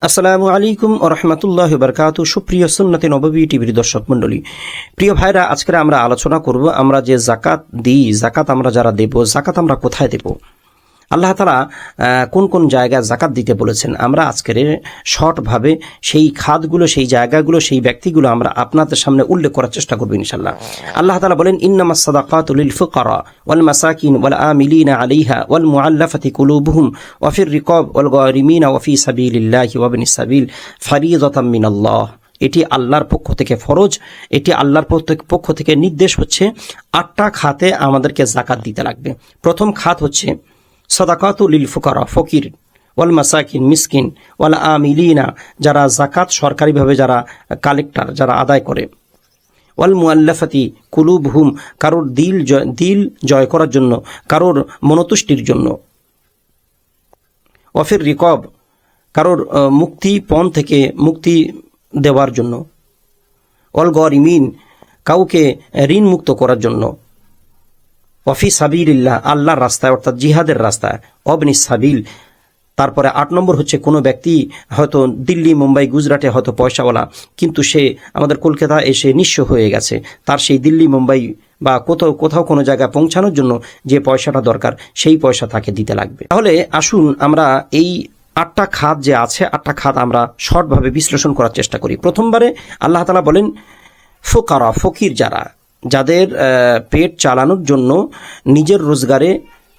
আসসালামু আলাইকুম ওয়া রাহমাতুল্লাহি ওয়া বারাকাতুহু। সুপ্রিয় সুন্নতে নববী টিভির দর্শক মণ্ডলী, প্রিয় ভাইরা, আজকে আমরা আলোচনা করব আমরা যে যাকাত দিই, যাকাত আমরা যারা দেব, যাকাত আমরা কোথায় দেব, আল্লাহ তাআলা কোন কোন জায়গায় যাকাত দিতে বলেছেন। আমরা আজকের শর্টভাবে সেই খাতগুলো, সেই জায়গাগুলো, সেই ব্যক্তিগুলো আমরা আপনাদের সামনে উল্লেখ করার চেষ্টা করব ইনশাআল্লাহ। আল্লাহ তাআলা বলেন, ইন্নামাস সাদাকাতু লিল ফুকারা ওয়াল মাসাকিন ওয়াল আমিলিনা আলাইহা ওয়াল মুআল্লাফাতি কুলুবুহুম ওয়া ফির রিকাব ওয়াল গারিমিনা ওয়া ফি সাবিলিল্লাহি ওয়া ইবনিস সাবিল ফারিদাতাম মিনাল্লাহ। এটি আল্লাহর পক্ষ থেকে ফরজ, এটি আল্লাহর পক্ষ থেকে নির্দেশ হচ্ছে। 8টা খাতে আমাদেরকে যাকাত দিতে লাগবে। প্রথম খাত হচ্ছে সাদাকাতু লিল ফুকারা, ফকির, ওয়াল মাসাকিন, মিসকিন, ওয়াল আমিলিনা, যারা যাকাত সরকারিভাবে যারা কালেক্টর, যারা আদায় করে, ওয়াল মুআল্লাফাতি কুলুবহুম, কারোর দিল জয় করার জন্য, কারোর মনতুষ্টির জন্য, ওয়াফির রিকব, কারোর মুক্তিপণ থেকে মুক্তি দেওয়ার জন্য, ওয়াল গরিমিন, কাউকে ঋণ মুক্ত করার জন্য, ওয়াফি সাবিলিল্লাহ, আল্লাহর রাস্তায় অর্থাৎ জিহাদের রাস্তায়, অবনিস সাবিল। তারপরে 8 নম্বর হচ্ছে কোনো ব্যক্তি হয়তো দিল্লি, মুম্বাই, গুজরাটে হয়তো পয়সাওয়ালা, কিন্তু সে আমাদের কলকাতা এসে নিঃস্ব হয়ে গেছে, তার সেই দিল্লি, মুম্বাই বা কোথাও কোনো জায়গায় পৌঁছানোর জন্য যে পয়সাটা দরকার, সেই পয়সা তাকে দিতে লাগবে। তাহলে আসুন আমরা এই 8টা খাত যে আছে, 8টা খাত আমরা শর্টভাবে বিশ্লেষণ করার চেষ্টা করি। প্রথমবারে আল্লাহ তাআলা বলেন ফুকারা, ফকির, যাদের পেট চালানোর জন্য নিজের রোজগারে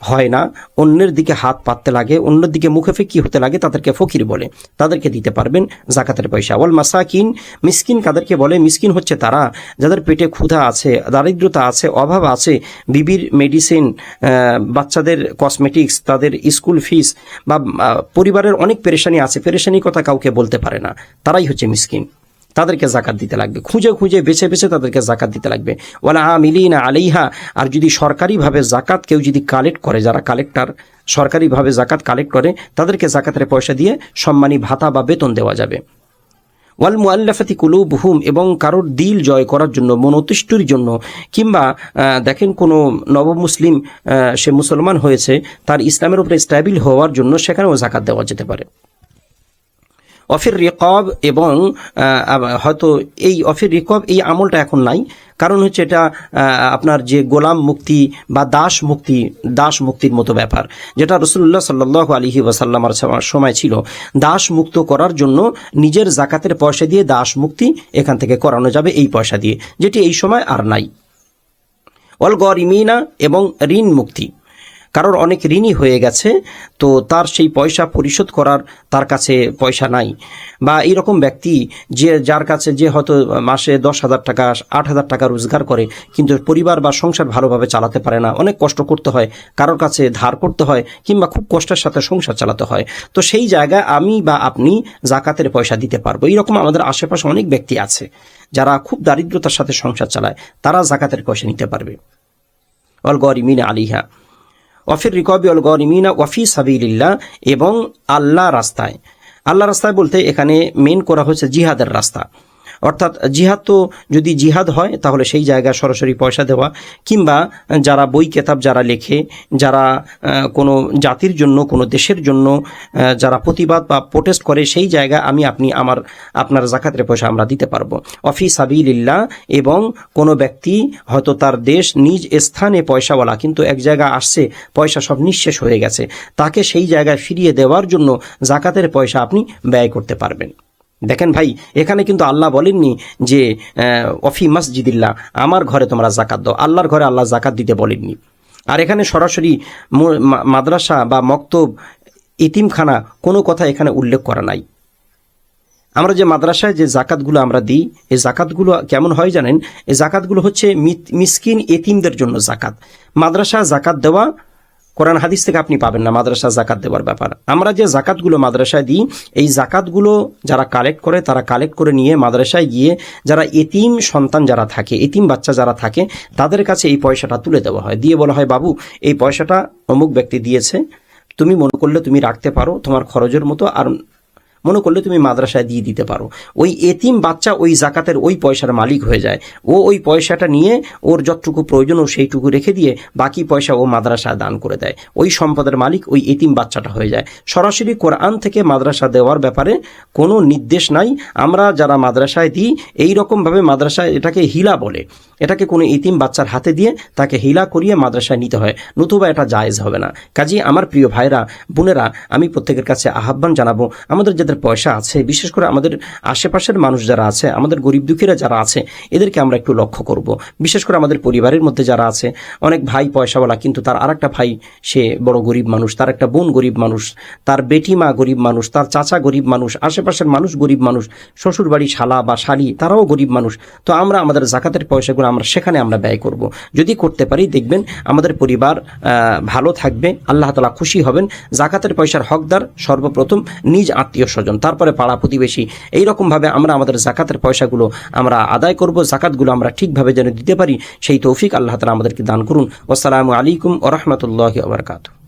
হয় না, অন্যের দিকে হাত পাততে লাগে, অন্যের দিকে মুখাফেকি হতে লাগে, তাদেরকে ফকির বলে, তাদেরকে দিতে পারবেন যাকাতের পয়সা। ওয়াল মাসাকিন, মিসকিন কাদেরকে বলে? মিসকিন হচ্ছে তারা যাদের পেটে ক্ষুধা আছে, দারিদ্রতা আছে, অভাব আছে, বিবির মেডিসিন, বাচ্চাদের কসমেটিক্স, তাদের স্কুল ফিস বা পরিবারের অনেক পেরেশানি আছে, পেরেশানির কথা কাউকে বলতে পারে না, তারাই হচ্ছে মিসকিন। তাদেরকে যাকাত দিতে লাগবে, খুঁজে খুঁজে বেছে বেছে তাদেরকে যাকাত দিতে লাগবে। ওয়ালা আমিলিনা আলাইহা, আর যদি সরকারিভাবে যাকাত কেউ যদি কালেক্ট করে, যারা কালেক্টর সরকারিভাবে যাকাত কালেক্ট করে, তাদেরকে যাকাতের পয়সা দিয়ে সম্মানী ভাতা বা বেতন দেওয়া যাবে। ওয়াল মুআল্লাফাতি কুলুবুহুম, এবং কারোর দিল জয় করার জন্য, মনতুষ্টির জন্য, কিংবা দেখেন কোনো নবমুসলিম সে মুসলমান হয়েছে, তার ইসলামের উপরে স্ট্যাবিল হওয়ার জন্য সেখানেও যাকাত দেওয়া যেতে পারে। অফির রিকব, এবং হয়তো এই অফির রিকব এই আমলটা এখন নাই, কারণ হচ্ছে এটা আপনার যে গোলাম মুক্তি বা দাস মুক্তির মতো ব্যাপার, যেটা রাসূলুল্লাহ সাল্লাল্লাহু আলাইহি ওয়াসাল্লামের সময় ছিল। দাস মুক্ত করার জন্য নিজের যাকাতের পয়সা দিয়ে দাস মুক্তি এখান থেকে করানো যাবে, এই পয়সা দিয়ে, যেটি এই সময় আর নাই। ওয়াল গরিমিনা, এবং ঋণ মুক্তি, কারোর অনেক ঋণী হয়ে গেছে, তো তার সেই পয়সা পরিশোধ করার তার কাছে পয়সা নাই, বা এইরকম ব্যক্তি যার কাছে যে হয়তো মাসে 10,000 টাকা 8,000 টাকা রোজগার করে, কিন্তু পরিবার বা সংসার ভালোভাবে চালাতে পারে না, অনেক কষ্ট করতে হয়, কারোর কাছে ধার করতে হয়, কিংবা খুব কষ্টের সাথে সংসার চালাতে হয়, তো সেই জায়গায় আমি বা আপনি যাকাতের পয়সা দিতে পারবো। এইরকম আমাদের আশেপাশে অনেক ব্যক্তি আছে যারা খুব দারিদ্রতার সাথে সংসার চালায়, তারা যাকাতের পয়সা নিতে পারবে। ওয়াল গরিমিনা আলাইহা ওয়াফির রিকাবি ওয়াল গারিমিনা ওয়া ফি সাবিলিল্লাহ, এবং আল্লাহ রাস্তায় বলতে এখানে মেন করা হয়েছে জিহাদের রাস্তা, অর্থাৎ জিহাদ, তো যদি জিহাদ হয় তাহলে সেই জায়গায় সরাসরি পয়সা দেওয়া, কিংবা যারা বই কেতাব যারা লেখে, যারা কোনো জাতির জন্য, কোনো দেশের জন্য যারা প্রতিবাদ বা প্রোটেস্ট করে, সেই জায়গায় আপনি আপনার যাকাতের পয়সা আমরা দিতে পারবো। অফি সাবিলিল্লাহ, এবং কোনো ব্যক্তি হয়তো তার দেশ নিজ স্থানে পয়সাওয়ালা, কিন্তু এক জায়গায় আসছে পয়সা সব নিঃশেষ হয়ে গেছে, তাকে সেই জায়গায় ফিরিয়ে দেওয়ার জন্য যাকাতের পয়সা আপনি ব্যয় করতে পারবেন। দেখেন ভাই, এখানে কিন্তু আল্লাহ বলেননি যে অফি মসজিদিল্লাহ, আমার ঘরে তোমরা যাকাত দাও, আল্লাহর ঘরে আল্লাহ যাকাত দিতে বলেননি। আর এখানে সরাসরি মাদ্রাসা বা মক্তব, ইতিমখানা, কোনো কথা এখানে উল্লেখ করা নাই। আমরা যে মাদ্রাসায় যে জাকাতগুলো আমরা দিই, এই জাকাতগুলো কেমন হয় জানেন? এই জাকাতগুলো হচ্ছে মিসকিন এতিমদের জন্য জাকাত। মাদ্রাসা জাকাত দেওয়া কোরআন হাদিস থেকে আপনি পাবেন না মাদ্রাসা যাকাত দেওয়ার ব্যাপার। আমরা যে যাকাতগুলো মাদ্রাসায় দিই, এই যাকাতগুলো যারা কালেক্ট করে, তারা কালেক্ট করে নিয়ে মাদ্রাসায় গিয়ে যারা এতিম সন্তান যারা থাকে, এতিম বাচ্চা যারা থাকে, তাদের কাছে এই পয়সাটা তুলে দেওয়া হয়, দিয়ে বলা হয়, বাবু এই পয়সাটা অমুক ব্যক্তি দিয়েছে, তুমি মনে করলে তুমি রাখতে পারো তোমার খরচের মতো, আর মনে করলে তুমি মাদ্রাসায় দিয়ে দিতে পারো। ওই এতিম বাচ্চা ওই জাকাতের ওই পয়সার মালিক হয়ে যায়। ও ওই পয়সাটা নিয়ে ওর যতটুকু প্রয়োজন ও সেইটুকু রেখে দিয়ে বাকি পয়সা ও মাদ্রাসায় দান করে দেয়। ওই সম্পদের মালিক ওই এতিম বাচ্চাটা হয়ে যায়। সরাসরি কোরআন থেকে মাদ্রাসা দেওয়ার ব্যাপারে কোনো নির্দেশ নাই। আমরা যারা মাদ্রাসায় দিই এই রকমভাবে মাদ্রাসায় এটাকে হিলা বলে, এটাকে কোনো এতিম বাচ্চার হাতে দিয়ে তাকে হিলা করিয়ে মাদ্রাসায় নিতে হয়, নতুবা এটা জায়েজ হবে না। কাজেই আমার প্রিয় ভাইরা বোনেরা, আমি প্রত্যেকের কাছে আহ্বান জানাবো, আমাদের যাদের পয়সা আছে, বিশেষ করে আমাদের আশেপাশের মানুষ যারা আছে, আমাদের গরিব দুঃখীরা যারা আছে, এদেরকে আমরা একটু লক্ষ্য করব। বিশেষ করে আমাদের পরিবারের মধ্যে যারা আছে, অনেক ভাই পয়সাওয়ালা কিন্তু তার আরেকটা ভাই সে বড় গরিব মানুষ, তার একটা বোন গরিব মানুষ, তার বেটি মা গরিব মানুষ, তার চাচা গরিব মানুষ, আশেপাশের মানুষ গরিব মানুষ, শ্বশুর বাড়ি শালা বা শালি তারাও গরিব মানুষ। তো আমরা আমাদের জাকাতের পয়সাগুলো আমরা সেখানে আমরা ব্যয় করব। যদি করতে পারি দেখবেন আমাদের পরিবার ভালো থাকবে, আল্লাহ তাআলা খুশি হবেন। জাকাতের পয়সার হকদার সর্বপ্রথম নিজ আত্মীয় স্বজন, তারপরে পাড়া প্রতিবেশী। এইরকমভাবে আমরা আমাদের জাকাতের পয়সাগুলো আমরা আদায় করব, জাকাতগুলো আমরা ঠিকভাবে যেন দিতে পারি সেই তৌফিক আল্লাহ তাআলা আমাদেরকে দান করুন। আসসালামু আলাইকুম ওয়া রাহমাতুল্লাহি ওয়া বারাকাতুহু।